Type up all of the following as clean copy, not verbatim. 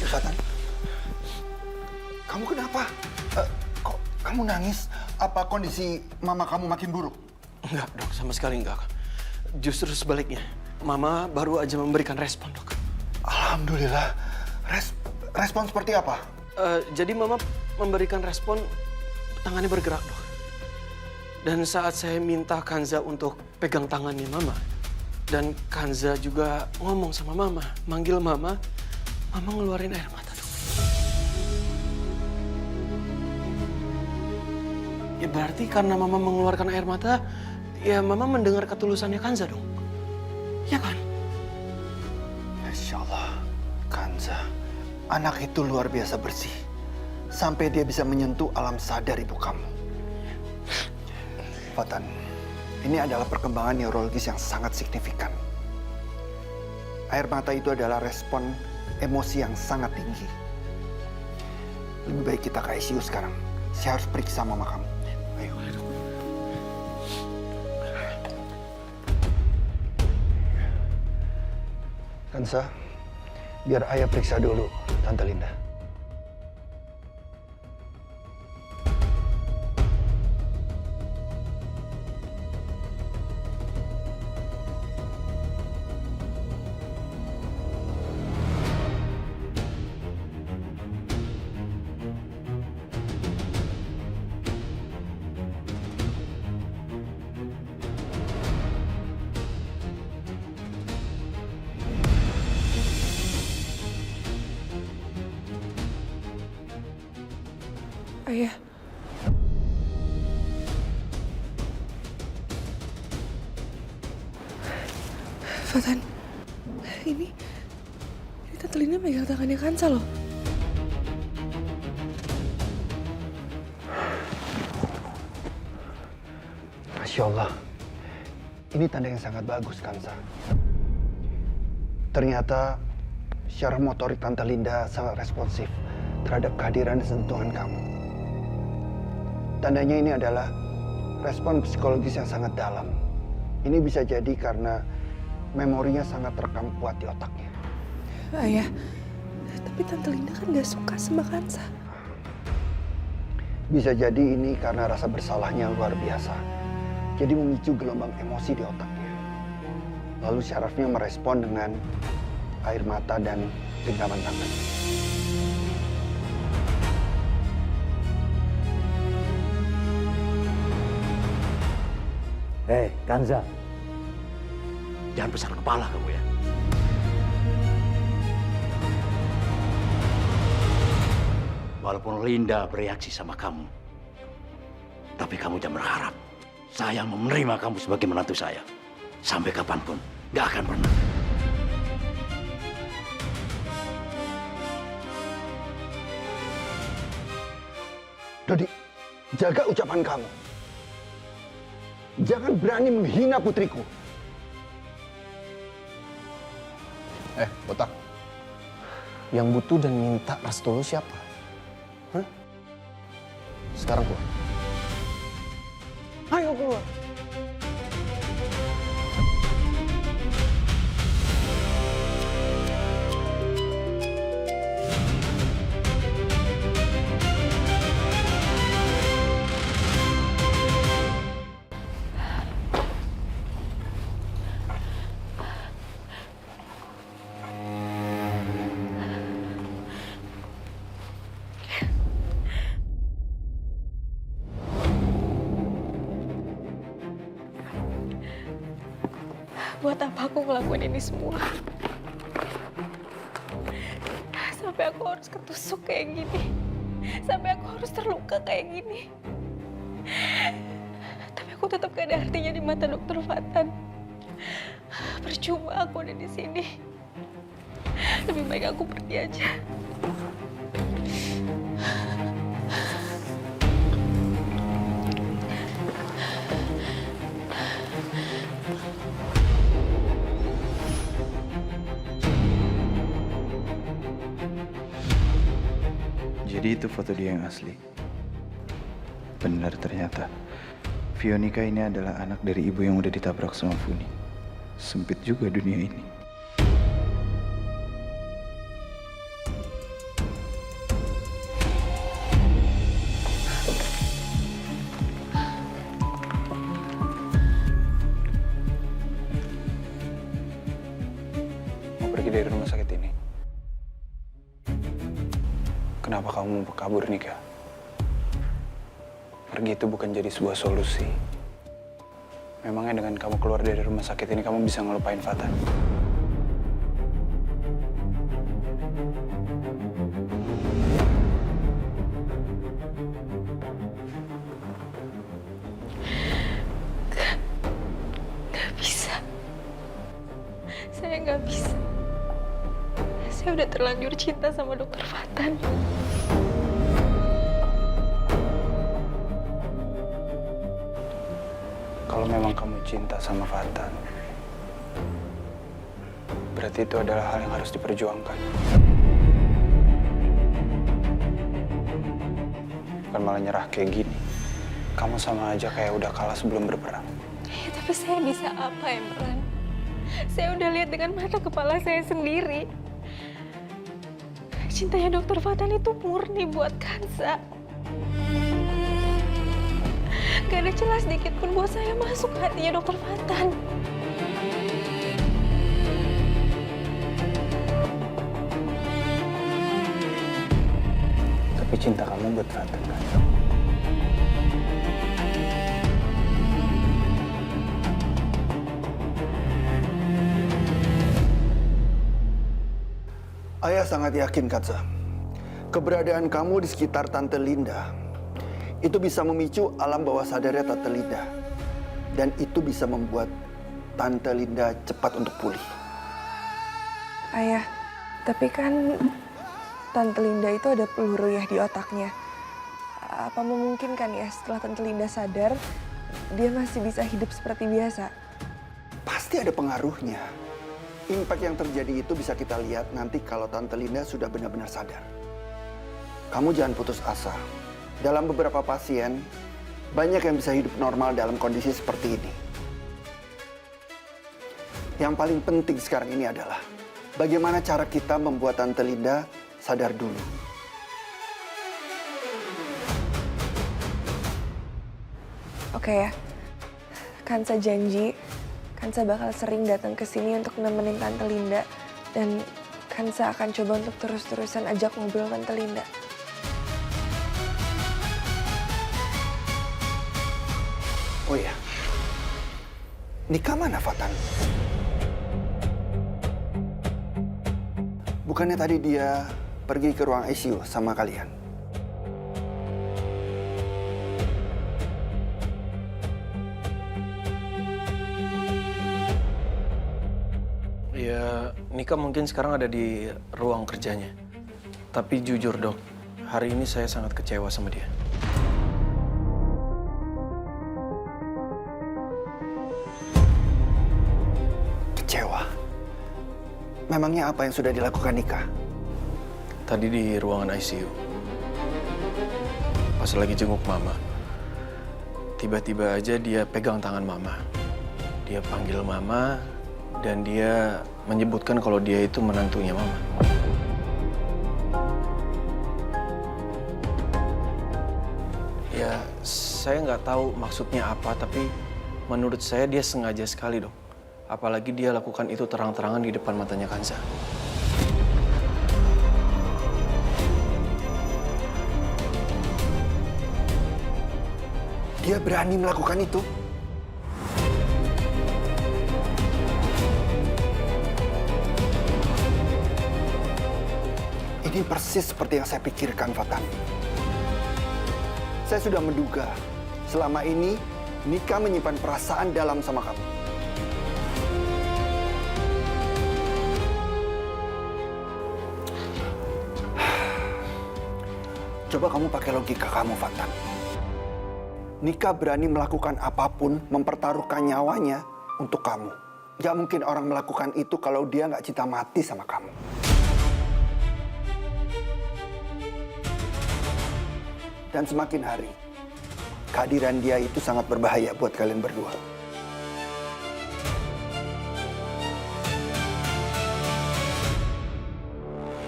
Fatan, kamu kenapa? Kok kamu nangis? Apa kondisi mama kamu makin buruk? Enggak, dok. Sama sekali enggak. Justru sebaliknya. Mama baru aja memberikan respon, dok. Alhamdulillah. Respon seperti apa? Jadi mama memberikan respon, tangannya bergerak, dok. Dan saat saya minta Kanza untuk pegang tangannya mama, dan Kanza juga ngomong sama mama, manggil mama ngeluarin air mata, dok. Ya berarti karena mama mengeluarkan air mata, ya mama mendengar ketulusannya Kanza dong. Ya kan? Insya Allah, Kanza. Anak itu luar biasa bersih. Sampai dia bisa menyentuh alam sadar ibu kamu. Fatan, ini adalah perkembangan neurologis yang sangat signifikan. Air mata itu adalah respon emosi yang sangat tinggi. Lebih baik kita ke ICU sekarang. Saya harus periksa mama kamu. Ayo. Kansa, biar ayah periksa dulu Tante Linda. Ayah. Fatan, ini Tante Linda megang tangannya Kansa loh. Masya Allah, ini tanda yang sangat bagus, Kansa. Ternyata secara motorik Tante Linda sangat responsif terhadap kehadiran dan sentuhan kamu. Tandanya ini adalah respon psikologis yang sangat dalam. Ini bisa jadi karena memorinya sangat terekam kuat di otaknya. Ayah, tapi Tante Linda kan gak suka sama Kansa. Bisa jadi ini karena rasa bersalahnya luar biasa. Jadi memicu gelombang emosi di otaknya. Lalu syarafnya merespon dengan air mata dan genggaman tangan. Hei, Kanza. Jangan besar kepala kamu ya. Walaupun Linda bereaksi sama kamu, tapi kamu jangan berharap saya menerima kamu sebagai menantu saya. Sampai kapanpun, gak akan pernah. Dodi, jaga ucapan kamu. Jangan berani menghina putriku. Botak. Yang butuh dan minta restu lu siapa? Hah? Sekarang keluar. Ayo keluar. Buat apa aku ngelakuin ini semua? Sampai aku harus ketusuk kayak gini. Sampai aku harus terluka kayak gini. Tapi aku tetap gak ada artinya di mata Dokter Fatan. Percuma aku ada di sini. Lebih baik aku pergi aja. Jadi itu foto dia yang asli. Benar ternyata. Fionika ini adalah anak dari ibu yang udah ditabrak sama Funi. Sempit juga dunia ini. pergi dari rumah sakit ini? Kenapa kamu mau kabur, Nika? Pergi itu bukan jadi sebuah solusi. Memangnya dengan kamu keluar dari rumah sakit ini, kamu bisa ngelupain Fatan? Gak bisa. Saya nggak bisa. Saya udah terlanjur cinta sama dokter Fatan. Kalau memang kamu cinta sama Fatan, berarti itu adalah hal yang harus diperjuangkan. Bukan malah nyerah kayak gini. Kamu sama aja kayak udah kalah sebelum berperang. Ya, tapi saya bisa apa, Emran? Saya udah lihat dengan mata kepala saya sendiri. Cintanya dokter Fatan itu murni buat Kansa. Gak ada celah sedikit pun buat saya masuk ke hatinya dokter Fatan. Tapi cinta kamu buat Fatan kan? Ayah sangat yakin, Kansa. Keberadaan kamu di sekitar Tante Linda itu bisa memicu alam bawah sadarnya Tante Linda. Dan itu bisa membuat Tante Linda cepat untuk pulih. Ayah, tapi kan Tante Linda itu ada peluru ya di otaknya. Apa memungkinkan ya setelah Tante Linda sadar, dia masih bisa hidup seperti biasa? Pasti ada pengaruhnya. Impact yang terjadi itu bisa kita lihat nanti kalau Tante Linda sudah benar-benar sadar. Kamu jangan putus asa. Dalam beberapa pasien, banyak yang bisa hidup normal dalam kondisi seperti ini. Yang paling penting sekarang ini adalah bagaimana cara kita membuat Tante Linda sadar dulu. Oke ya, Kansa janji, Kansa bakal sering datang ke sini untuk nemenin Tante Linda. Dan Kansa akan coba untuk terus-terusan ajak ngobrol Tante Linda. Oh iya, Nika mana Fatan? Bukannya tadi dia pergi ke ruang ICU sama kalian? Ya, Nika mungkin sekarang ada di ruang kerjanya. Tapi jujur dok, hari ini saya sangat kecewa sama dia. Kecewa? Memangnya apa yang sudah dilakukan Nika? Tadi di ruangan ICU. Pas lagi jenguk mama. Tiba-tiba aja dia pegang tangan mama. Dia panggil mama dan dia menyebutkan kalau dia itu menantunya mama. Ya, saya nggak tahu maksudnya apa, tapi menurut saya dia sengaja sekali dong. Apalagi dia lakukan itu terang-terangan di depan matanya Kansa. Dia berani melakukan itu? Ini persis seperti yang saya pikirkan, Fatan. Saya sudah menduga selama ini Nika menyimpan perasaan dalam sama kamu. Coba kamu pakai logika kamu, Fatan. Nika berani melakukan apapun, mempertaruhkan nyawanya untuk kamu. Gak mungkin orang melakukan itu kalau dia gak cinta mati sama kamu. Dan semakin hari, kehadiran dia itu sangat berbahaya buat kalian berdua.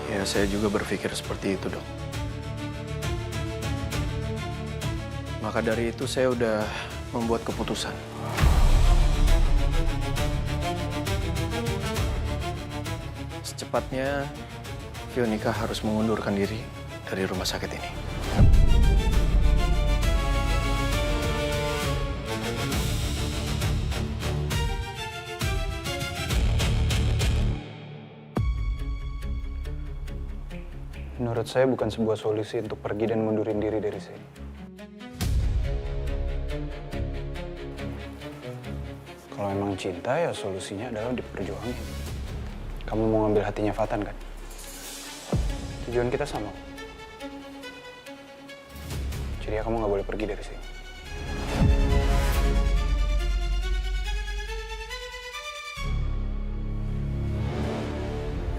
Ya, saya juga berpikir seperti itu, dok. Maka dari itu saya udah membuat keputusan. Secepatnya, Fionika harus mengundurkan diri dari rumah sakit ini. Menurut saya bukan sebuah solusi untuk pergi dan mundurin diri dari sini. Kalau emang cinta ya solusinya adalah diperjuangin. Kamu mau ngambil hatinya Fatan kan? Tujuan kita sama. Jadi ya kamu nggak boleh pergi dari sini.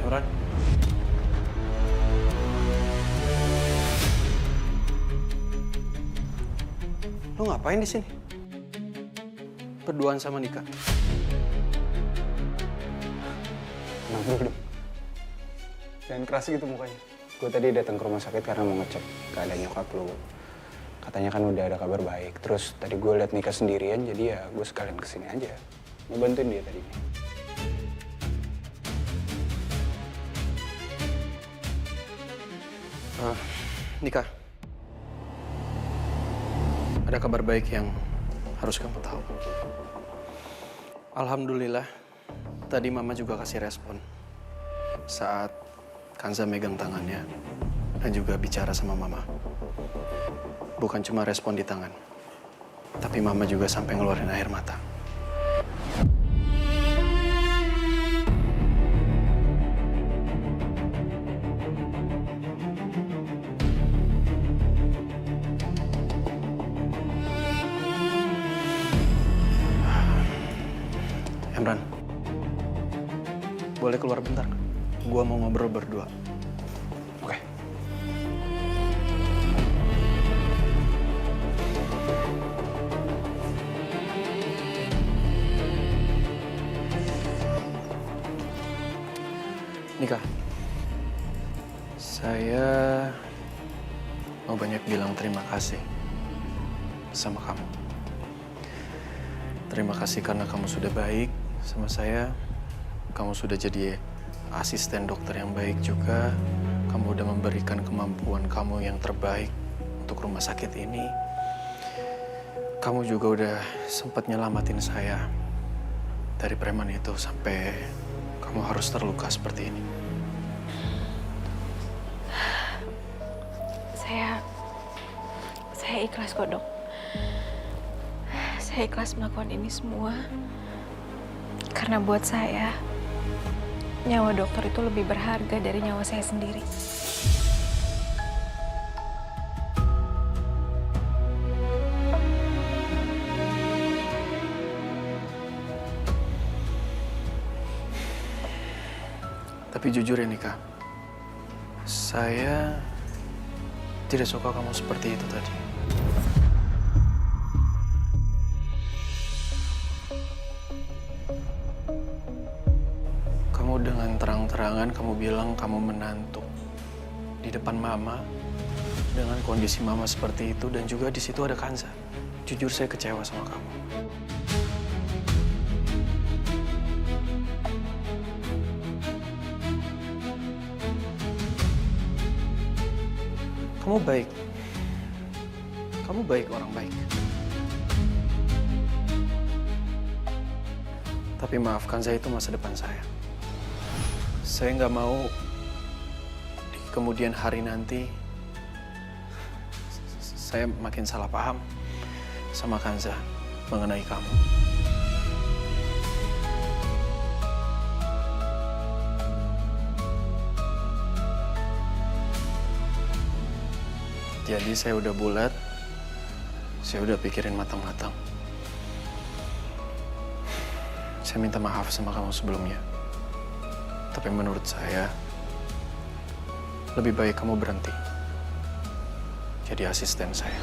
Emran? Lo ngapain di sini? Berduaan sama Nika? Tenang dulu dong. Jangan keras gitu mukanya. Gue tadi datang ke rumah sakit karena mau ngecek keadaan nyokap lu. Katanya kan udah ada kabar baik. Terus tadi gue liat Nika sendirian, jadi ya gue sekalian kesini aja. Mau bantuin dia tadinya. Nika, ada kabar baik yang harus kamu tahu. Alhamdulillah, tadi Mama juga kasih respon saat Kanza megang tangannya dan juga bicara sama Mama. Bukan cuma respon di tangan, tapi Mama juga sampai ngeluarin air mata. Emran, boleh keluar bentar? Gua mau ngobrol berdua. Oke. Nika, saya mau banyak bilang terima kasih sama kamu. Terima kasih karena kamu sudah baik sama saya. Kamu sudah jadi asisten dokter yang baik juga. Kamu udah memberikan kemampuan kamu yang terbaik untuk rumah sakit ini. Kamu juga udah sempat nyelamatin saya dari preman itu sampai kamu harus terluka seperti ini. Saya ikhlas kok, Dok. Saya ikhlas melakukan ini semua. Karena buat saya, nyawa dokter itu lebih berharga dari nyawa saya sendiri. Tapi jujur ya Nika, saya tidak suka kamu seperti itu tadi. Kamu dengan terang-terangan kamu bilang kamu menantu di depan Mama dengan kondisi Mama seperti itu dan juga di situ ada Kanza. Jujur saya kecewa sama kamu. Kamu baik. Kamu baik, orang baik. Tapi maafkan saya, itu masa depan saya. Saya nggak mau di kemudian hari nanti saya makin salah paham sama Kanza mengenai kamu. Jadi saya udah bulat, saya udah pikirin matang-matang. Saya minta maaf sama kamu sebelumnya. Tapi menurut saya, lebih baik kamu berhenti jadi asisten saya.